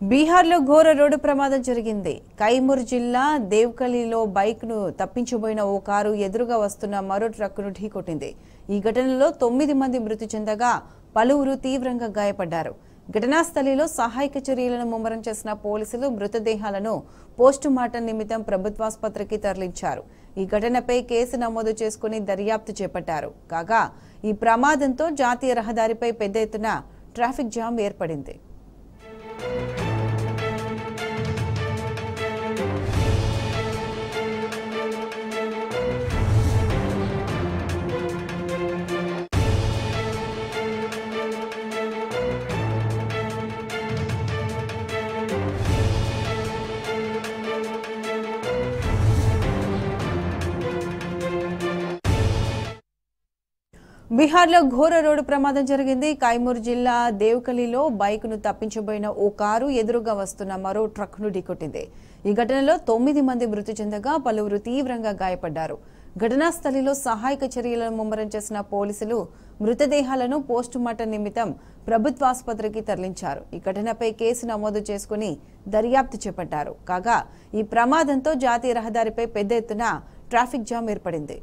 బీహార్లో ఘోర రోడ్డు ప్రమాదం జరిగింది. కైమూర్ జిల్లా దేవకలీలో బైక్ను తప్పించబోయిన ఓ కారు ఎదురుగా వస్తున్న మరో ట్రక్కును ఢీకొట్టింది. ఈ ఘటనలో 9 మంది మృతి చెందగా పలువురు తీవ్రంగా గాయపడ్డారు. ఘటనా స్థలిలో సహాయక చర్యలను ముమ్మరం చేసిన పోలీసులు మృతదేహాలను పోస్టుమార్టం నిమిత్తం ప్రభుత్వాసుపత్రికి తరలించారు. ఈ ఘటనపై కేసు నమోదు చేసుకుని దర్యాప్తు చేపట్టారు. కాగా ఈ ప్రమాదంతో జాతీయ రహదారిపై పెద్ద ఎత్తున ట్రాఫిక్ జామ్ ఏర్పడింది. బీహార్లో ఘోర రోడ్డు ప్రమాదం జరిగింది. కైమూర్ జిల్లా దేవకలీలో బైక్ను తప్పించబోయిన ఓ కారు ఎదురుగా వస్తున్న మరో ట్రక్ను ఢీకొట్టింది. ఈ ఘటనలో 9 మంది మృతి చెందగా పలువురు తీవ్రంగా గాయపడ్డారు. ఘటనా స్థలిలో సహాయక చర్యలను ముమ్మరం చేసిన పోలీసులు మృతదేహాలను పోస్టుమార్టం నిమిత్తం ప్రభుత్వాసుపత్రికి తరలించారు. ఈ ఘటనపై కేసు నమోదు చేసుకుని దర్యాప్తు చేపట్టారు. కాగా ఈ ప్రమాదంతో జాతీయ రహదారిపై పెద్ద ఎత్తున ట్రాఫిక్ జామ్ ఏర్పడింది.